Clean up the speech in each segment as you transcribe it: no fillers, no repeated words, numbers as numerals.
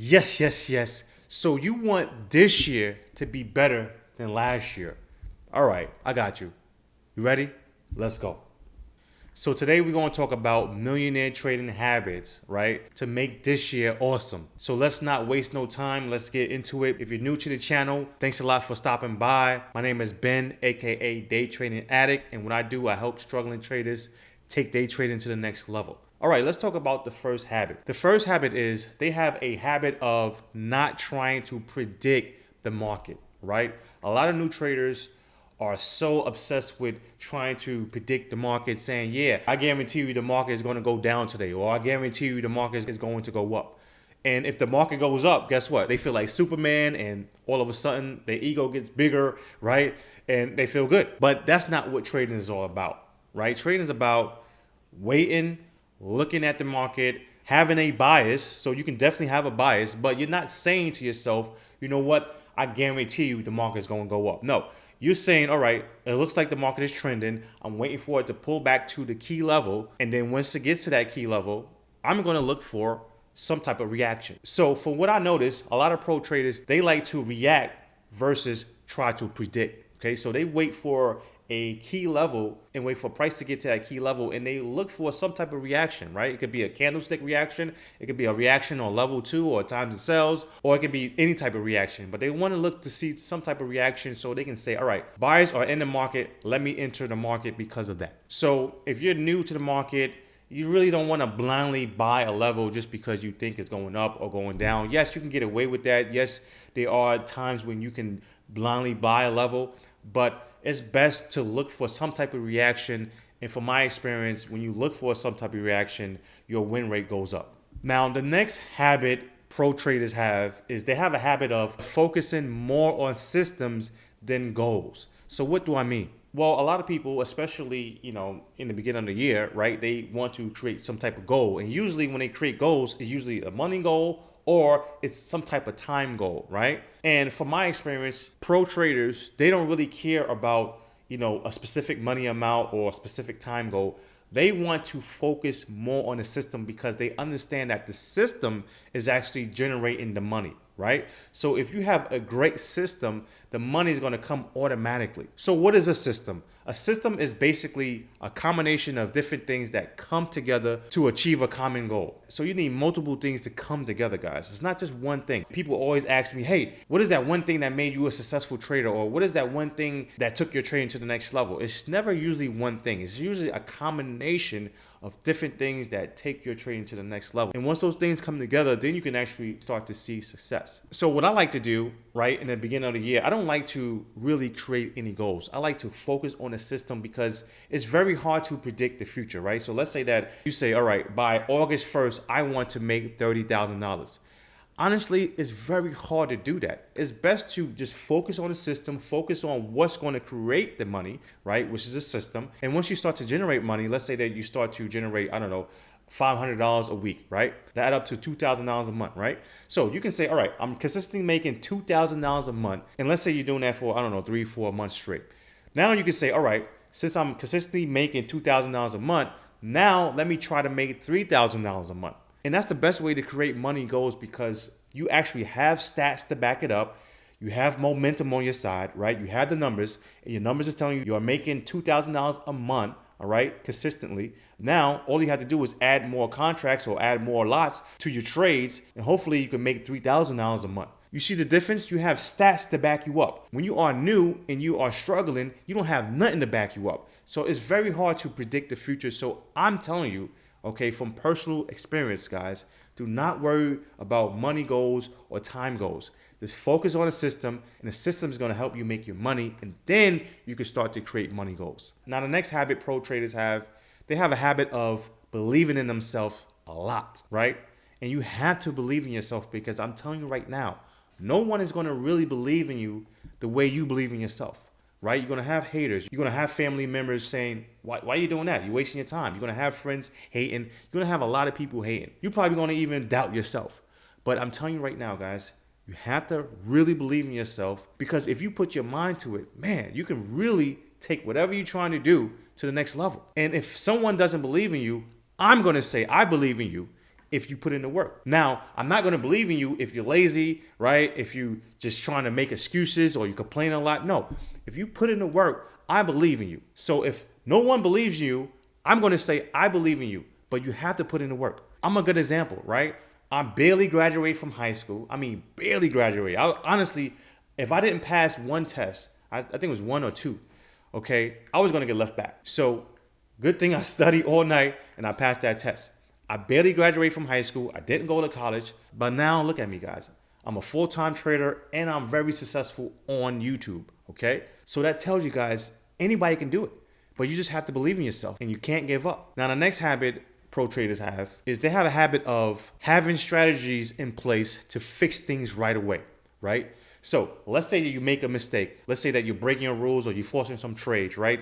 Yes, yes, yes. So you want this year to be better than last year. All right, I got you. You ready? Let's go. So today we're going to talk about millionaire trading habits, right? To make this year awesome. So let's not waste no time. Let's get into it. If you're new to the channel, thanks a lot for stopping by. My name is Ben, aka Day Trading Addict, and what I do, I help struggling traders take day trading to the next level. All right, let's talk about the first habit. The first habit is they have a habit of not trying to predict the market, right? A lot of new traders are so obsessed with trying to predict the market, saying, yeah, I guarantee you the market is going to go down today, or I guarantee you the market is going to go up. And if the market goes up, guess what? They feel like Superman, and all of a sudden their ego gets bigger, right? And they feel good. But that's not what trading is all about, right? Trading is about waiting, looking at the market, having a bias. So you can definitely have a bias, but you're not saying to yourself, you know what? I guarantee you the market is going to go up. No, you're saying, all right, it looks like the market is trending. I'm waiting for it to pull back to the key level. And then once it gets to that key level, I'm going to look for some type of reaction. So from what I noticed, a lot of pro traders, they like to react versus try to predict. Okay, so they wait for a key level and wait for price to get to that key level, and they look for some type of reaction, right? It could be a candlestick reaction, it could be a reaction on level 2 or times it sells, or it could be any type of reaction, but they want to look to see some type of reaction so they can say, all right, buyers are in the market, let me enter the market because of that. So if you're new to the market, you really don't want to blindly buy a level just because you think it's going up or going down. Yes, you can get away with that. Yes, there are times when you can blindly buy a level, but it's best to look for some type of reaction. And from my experience, when you look for some type of reaction, your win rate goes up. Now, the next habit pro traders have is they have a habit of focusing more on systems than goals. So what do I mean? Well, a lot of people, especially, in the beginning of the year, right, they want to create some type of goal. And usually when they create goals, it's usually a money goal or it's some type of time goal, right? And from my experience, pro traders, they don't really care about, a specific money amount or a specific time goal. They want to focus more on the system because they understand that the system is actually generating the money, right? So if you have a great system, the money is going to come automatically. So what is a system? A system is basically a combination of different things that come together to achieve a common goal. So you need multiple things to come together, guys. It's not just one thing. People always ask me, hey, what is that one thing that made you a successful trader? Or what is that one thing that took your trading to the next level? It's never usually one thing. It's usually a combination of different things that take your trading to the next level. And once those things come together, then you can actually start to see success. So what I like to do, right, in the beginning of the year, I don't like to really create any goals. I like to focus on the system because it's very hard to predict the future, right? So let's say that you say, all right, by August 1st, I want to make $30,000. Honestly, it's very hard to do that. It's best to just focus on the system, focus on what's going to create the money, right? Which is a system. And once you start to generate money, let's say that you start to generate, I don't know, $500 a week, right? That add up to $2,000 a month, right? So you can say, all right, I'm consistently making $2,000 a month. And let's say you're doing that for, I don't know, 3-4 months straight. Now you can say, all right, since I'm consistently making $2,000 a month, now let me try to make $3,000 a month. And that's the best way to create money goals because you actually have stats to back it up. You have momentum on your side, right? You have the numbers, and your numbers are telling you you're making $2,000 a month, all right, consistently. Now, all you have to do is add more contracts or add more lots to your trades, and hopefully you can make $3,000 a month. You see the difference? You have stats to back you up. When you are new and you are struggling, you don't have nothing to back you up. So it's very hard to predict the future. So I'm telling you, okay, from personal experience, guys, do not worry about money goals or time goals. Just focus on a system, and the system is going to help you make your money, and then you can start to create money goals. Now, the next habit pro traders have, they have a habit of believing in themselves a lot, right? And you have to believe in yourself because I'm telling you right now, no one is going to really believe in you the way you believe in yourself. Right? You're going to have haters. You're going to have family members saying, why are you doing that? You're wasting your time. You're going to have friends hating. You're going to have a lot of people hating. You're probably going to even doubt yourself. But I'm telling you right now, guys, you have to really believe in yourself because if you put your mind to it, man, you can really take whatever you're trying to do to the next level. And if someone doesn't believe in you, I'm going to say, I believe in you. if you put in the work. Now, I'm not going to believe in you if you're lazy, right? If you just trying to make excuses or you complain a lot. No, if you put in the work, I believe in you. So if no one believes in you, I'm going to say I believe in you, but you have to put in the work. I'm a good example, right? I barely graduated from high school. I mean, barely graduated. Honestly, if I didn't pass one test, I think it was one or two, okay, I was going to get left back. So good thing I studied all night and I passed that test. I barely graduated from high school. I didn't go to college, but now look at me, guys. I'm a full-time trader and I'm very successful on YouTube, okay? So that tells you guys anybody can do it, but you just have to believe in yourself and you can't give up. Now, the next habit pro traders have is they have a habit of having strategies in place to fix things right away, right? So let's say that you make a mistake. Let's say that you're breaking your rules or you're forcing some trades, right?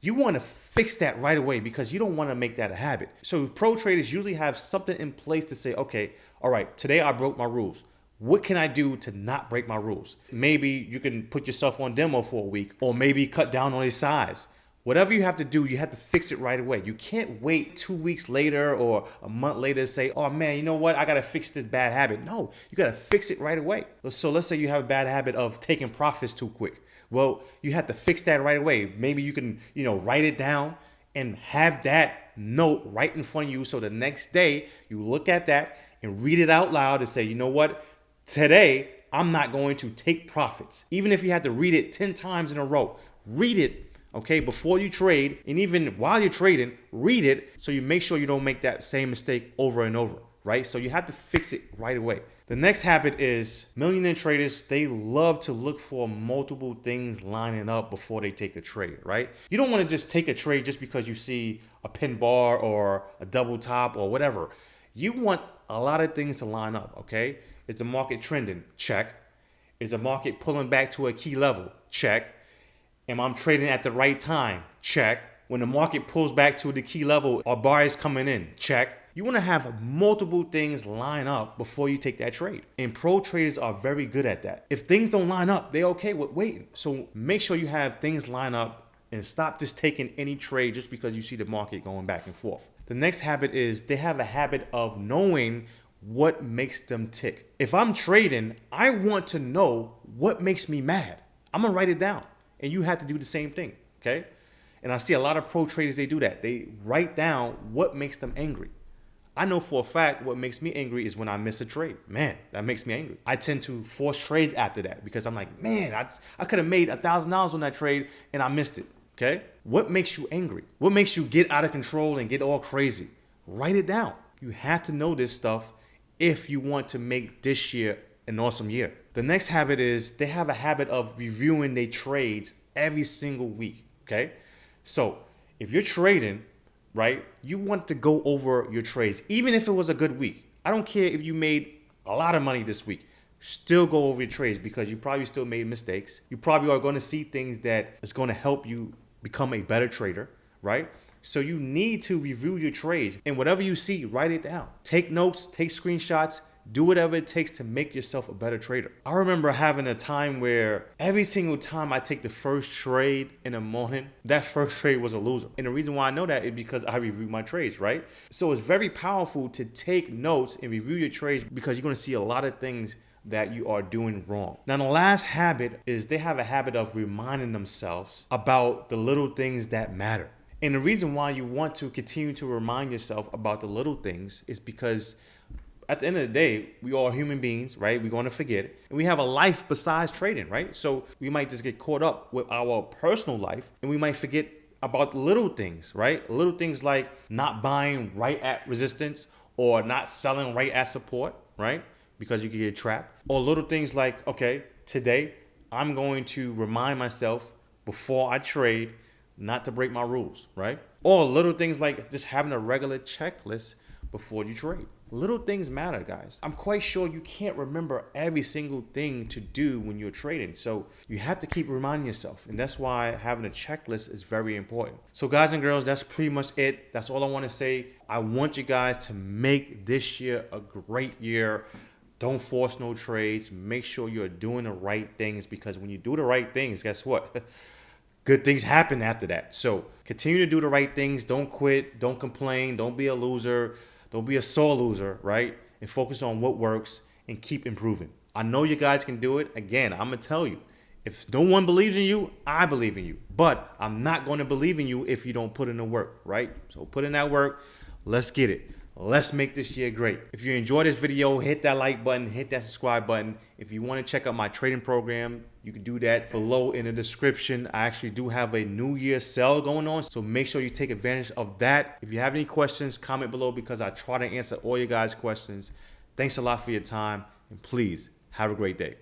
You want to fix that right away because you don't want to make that a habit. So pro traders usually have something in place to say, okay, all right, today I broke my rules. What can I do to not break my rules? Maybe you can put yourself on demo for a week or maybe cut down on your size. Whatever you have to do, you have to fix it right away. You can't wait 2 weeks later or a month later to say, oh man, you know what? I got to fix this bad habit. No, you got to fix it right away. So let's say you have a bad habit of taking profits too quick. Well, you have to fix that right away. Maybe you can, write it down and have that note right in front of you. So the next day you look at that and read it out loud and say, you know what? Today, I'm not going to take profits. Even if you have to read it 10 times in a row, read it, okay, before you trade. And even while you're trading, read it so you make sure you don't make that same mistake over and over, right? So you have to fix it right away. The next habit is millionaire traders, they love to look for multiple things lining up before they take a trade, right? You don't want to just take a trade just because you see a pin bar or a double top or whatever. You want a lot of things to line up, okay? Is the market trending? Check. Is the market pulling back to a key level? Check. Am I trading at the right time? Check. When the market pulls back to the key level, are buyers coming in? Check. You want to have multiple things line up before you take that trade. And pro traders are very good at that. If things don't line up, they're okay with waiting. So make sure you have things line up and stop just taking any trade just because you see the market going back and forth. The next habit is they have a habit of knowing what makes them tick. If I'm trading, I want to know what makes me mad. I'm going to write it down. And you have to do the same thing, okay? And I see a lot of pro traders, they do that. They write down what makes them angry. I know for a fact what makes me angry is when I miss a trade. Man, that makes me angry. I tend to force trades after that because I'm like, man, I could have made $1,000 on that trade and I missed it, okay? What makes you angry? What makes you get out of control and get all crazy? Write it down. You have to know this stuff if you want to make this year an awesome year. The next habit is they have a habit of reviewing their trades every single week, okay? So if you're trading, right, you want to go over your trades, even if it was a good week. I don't care if you made a lot of money this week. Still go over your trades because you probably still made mistakes. You probably are going to see things that is going to help you become a better trader, right? So you need to review your trades, and whatever you see, write it down. Take notes, take screenshots, do whatever it takes to make yourself a better trader. I remember having a time where every single time I take the first trade in the morning, that first trade was a loser. And the reason why I know that is because I review my trades, right? So it's very powerful to take notes and review your trades because you're going to see a lot of things that you are doing wrong. Now, the last habit is they have a habit of reminding themselves about the little things that matter. And the reason why you want to continue to remind yourself about the little things is because at the end of the day, we are human beings, right? We're going to forget. And we have a life besides trading, right? So we might just get caught up with our personal life and we might forget about the little things, right? Little things like not buying right at resistance or not selling right at support, right? Because you can get trapped. Or little things like, okay, today I'm going to remind myself before I trade not to break my rules, right? Or little things like just having a regular checklist before you trade. Little things matter, guys. I'm quite sure you can't remember every single thing to do when you're trading. So you have to keep reminding yourself. And that's why having a checklist is very important. So guys and girls, that's pretty much it. That's all I want to say. I want you guys to make this year a great year. Don't force no trades. Make sure you're doing the right things because when you do the right things, guess what? Good things happen after that. So continue to do the right things. Don't quit. Don't complain. Don't be a loser. Don't be a sore loser, right? And focus on what works and keep improving. I know you guys can do it. Again, I'm going to tell you, if no one believes in you, I believe in you. But I'm not going to believe in you if you don't put in the work, right? So put in that work. Let's get it. Let's make this year great. If you enjoyed this video, hit that like button, hit that subscribe button. If you want to check out my trading program, you can do that below in the description. I actually do have a New Year sale going on, so make sure you take advantage of that. If you have any questions, comment below because I try to answer all your guys' questions. Thanks a lot for your time, and please have a great day.